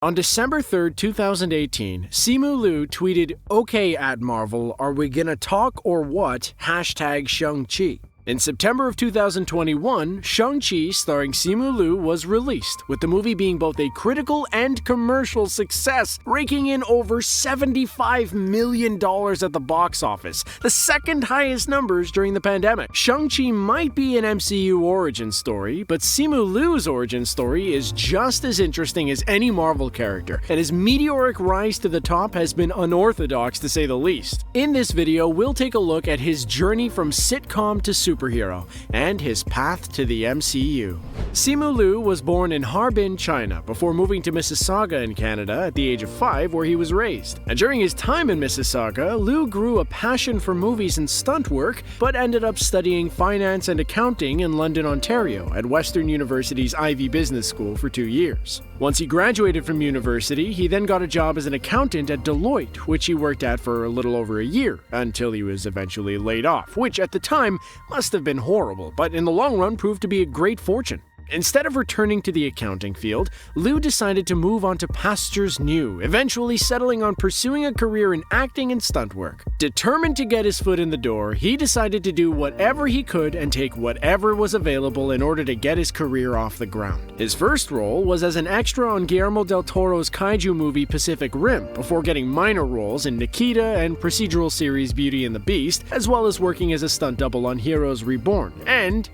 On December 3, 2018, Simu Liu tweeted, "Okay at Marvel, are we gonna talk or what? #Shang-Chi." In September of 2021, Shang-Chi starring Simu Liu was released, with the movie being both a critical and commercial success, raking in over $75 million at the box office, the second highest numbers during the pandemic. Shang-Chi might be an MCU origin story, but Simu Liu's origin story is just as interesting as any Marvel character, and his meteoric rise to the top has been unorthodox to say the least. In this video, we'll take a look at his journey from sitcom to superhero, and his path to the MCU. Simu Liu was born in Harbin, China, before moving to Mississauga in Canada at the age of 5, where he was raised. And during his time in Mississauga, Liu grew a passion for movies and stunt work, but ended up studying finance and accounting in London, Ontario, at Western University's Ivy Business School for 2 years. Once he graduated from university, he then got a job as an accountant at Deloitte, which he worked at for a little over a year, until he was eventually laid off, which at the time must have been horrible, but in the long run proved to be a great fortune. Instead of returning to the accounting field, Liu decided to move on to pastures new, eventually settling on pursuing a career in acting and stunt work. Determined to get his foot in the door, he decided to do whatever he could and take whatever was available in order to get his career off the ground. His first role was as an extra on Guillermo del Toro's kaiju movie Pacific Rim, before getting minor roles in Nikita and procedural series Beauty and the Beast, as well as working as a stunt double on Heroes Reborn, and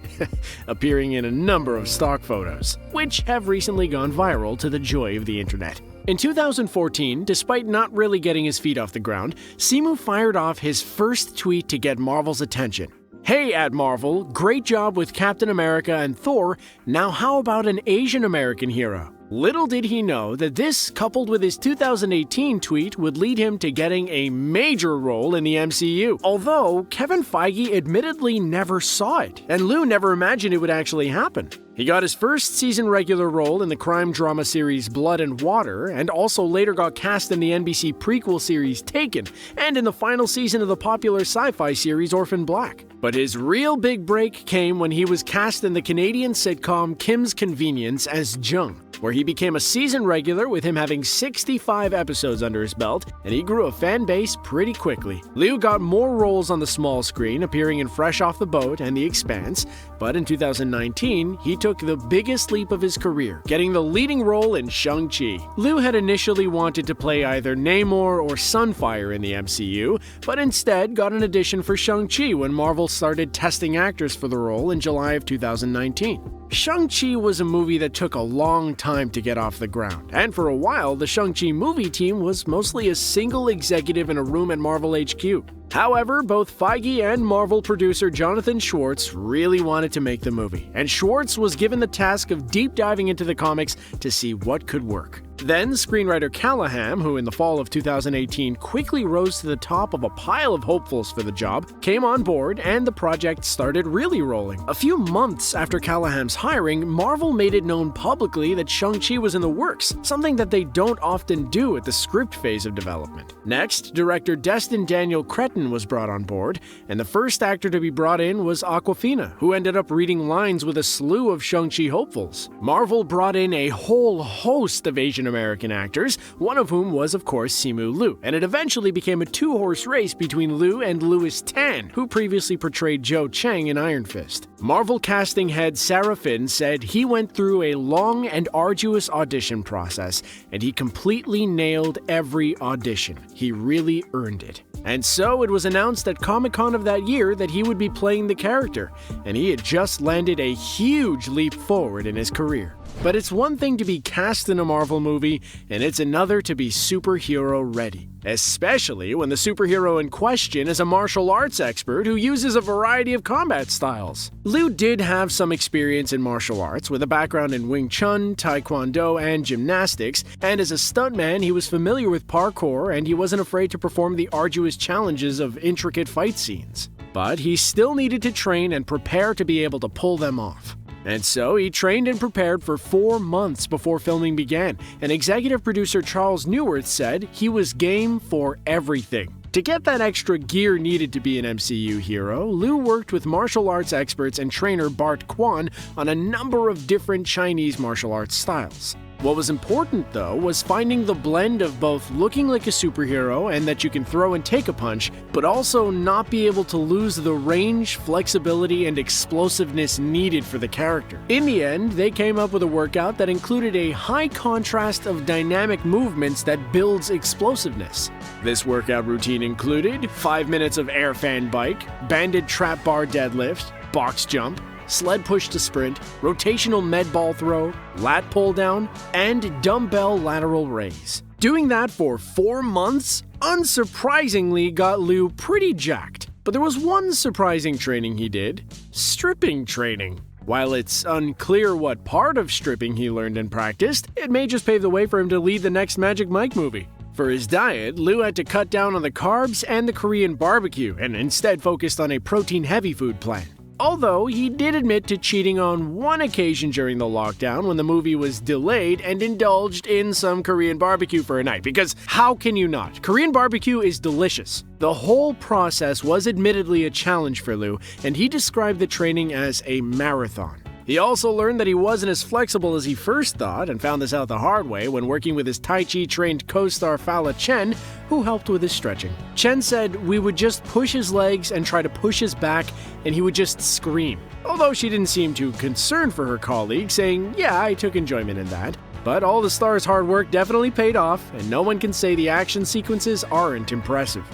appearing in a number of stock photos, which have recently gone viral to the joy of the internet. In 2014, despite not really getting his feet off the ground, Simu fired off his first tweet to get Marvel's attention. "Hey at Marvel, great job with Captain America and Thor, now how about an Asian American hero?" Little did he know that this, coupled with his 2018 tweet, would lead him to getting a major role in the MCU. Although, Kevin Feige admittedly never saw it, and Liu never imagined it would actually happen. He got his first season regular role in the crime drama series Blood and Water, and also later got cast in the NBC prequel series Taken, and in the final season of the popular sci-fi series Orphan Black. But his real big break came when he was cast in the Canadian sitcom Kim's Convenience as Jung, where he became a season regular with him having 65 episodes under his belt, and he grew a fan base pretty quickly. Liu got more roles on the small screen, appearing in Fresh Off the Boat and The Expanse, but in 2019, he took the biggest leap of his career, getting the leading role in Shang-Chi. Liu had initially wanted to play either Namor or Sunfire in the MCU, but instead got an audition for Shang-Chi when Marvel started testing actors for the role in July of 2019. Shang-Chi was a movie that took a long time to get off the ground, and for a while, the Shang-Chi movie team was mostly a single executive in a room at Marvel HQ. However, both Feige and Marvel producer Jonathan Schwartz really wanted to make the movie, and Schwartz was given the task of deep diving into the comics to see what could work. Then, screenwriter Callahan, who in the fall of 2018 quickly rose to the top of a pile of hopefuls for the job, came on board and the project started really rolling. A few months after Callahan's hiring, Marvel made it known publicly that Shang-Chi was in the works, something that they don't often do at the script phase of development. Next, director Destin Daniel Cretton was brought on board, and the first actor to be brought in was Awkwafina, who ended up reading lines with a slew of Shang-Chi hopefuls. Marvel brought in a whole host of Asian American actors, one of whom was, of course, Simu Liu, and it eventually became a two-horse race between Liu and Louis Tan, who previously portrayed Zhou Cheng in Iron Fist. Marvel casting head Sarah Finn said he went through a long and arduous audition process, and he completely nailed every audition. He really earned it. And so it was announced at Comic-Con of that year that he would be playing the character, and he had just landed a huge leap forward in his career. But it's one thing to be cast in a Marvel movie, and it's another to be superhero ready. Especially when the superhero in question is a martial arts expert who uses a variety of combat styles. Liu did have some experience in martial arts, with a background in Wing Chun, Taekwondo, and gymnastics, and as a stuntman he was familiar with parkour and he wasn't afraid to perform the arduous challenges of intricate fight scenes. But he still needed to train and prepare to be able to pull them off. And so he trained and prepared for 4 months before filming began, and executive producer Charles Neuwirth said he was game for everything. To get that extra gear needed to be an MCU hero, Liu worked with martial arts experts and trainer Bart Kwan on a number of different Chinese martial arts styles. What was important, though, was finding the blend of both looking like a superhero and that you can throw and take a punch, but also not be able to lose the range, flexibility, and explosiveness needed for the character. In the end, they came up with a workout that included a high contrast of dynamic movements that builds explosiveness. This workout routine included 5 minutes of air fan bike, banded trap bar deadlift, box jump, sled push to sprint, rotational med ball throw, lat pull down, and dumbbell lateral raise. Doing that for 4 months, unsurprisingly got Liu pretty jacked. But there was one surprising training he did: stripping training. While it's unclear what part of stripping he learned and practiced, it may just pave the way for him to lead the next Magic Mike movie. For his diet, Liu had to cut down on the carbs and the Korean barbecue and instead focused on a protein-heavy food plan. Although he did admit to cheating on one occasion during the lockdown when the movie was delayed and indulged in some Korean barbecue for a night, because how can you not? Korean barbecue is delicious. The whole process was admittedly a challenge for Liu, and he described the training as a marathon. He also learned that he wasn't as flexible as he first thought, and found this out the hard way when working with his Tai Chi trained co-star Fala Chen, who helped with his stretching. Chen said we would just push his legs and try to push his back, and he would just scream. Although she didn't seem too concerned for her colleague, saying, "Yeah, I took enjoyment in that." But all the stars' hard work definitely paid off, and no one can say the action sequences aren't impressive.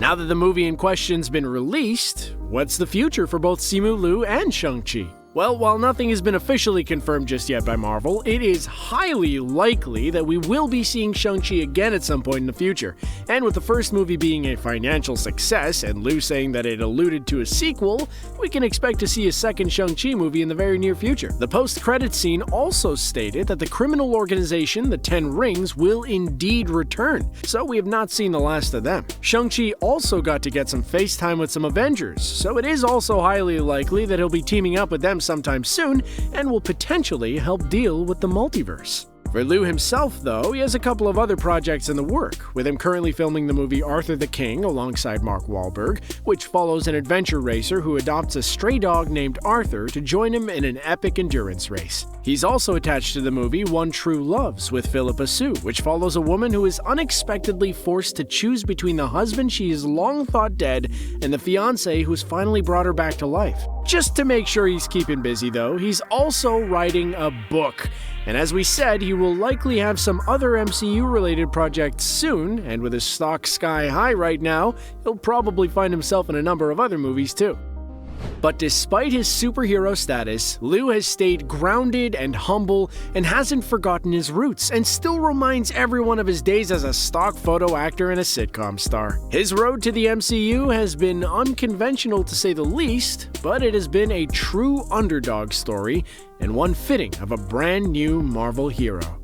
Now that the movie in question's been released, what's the future for both Simu Liu and Shang-Chi? Well, while nothing has been officially confirmed just yet by Marvel, it is highly likely that we will be seeing Shang-Chi again at some point in the future. And with the first movie being a financial success, and Liu saying that it alluded to a sequel, we can expect to see a second Shang-Chi movie in the very near future. The post-credits scene also stated that the criminal organization, the Ten Rings, will indeed return, so we have not seen the last of them. Shang-Chi also got to get some FaceTime with some Avengers, so it is also highly likely that he'll be teaming up with them sometime soon and will potentially help deal with the multiverse. For Liu himself, though, he has a couple of other projects in the work, with him currently filming the movie Arthur the King alongside Mark Wahlberg, which follows an adventure racer who adopts a stray dog named Arthur to join him in an epic endurance race. He's also attached to the movie One True Loves with Philippa Sue, which follows a woman who is unexpectedly forced to choose between the husband she has long thought dead and the fiancé who's finally brought her back to life. Just to make sure he's keeping busy, though, he's also writing a book. And as we said, he will likely have some other MCU-related projects soon, and with his stock sky high right now, he'll probably find himself in a number of other movies too. But despite his superhero status, Liu has stayed grounded and humble and hasn't forgotten his roots, and still reminds everyone of his days as a stock photo actor and a sitcom star. His road to the MCU has been unconventional to say the least, but it has been a true underdog story and one fitting of a brand new Marvel hero.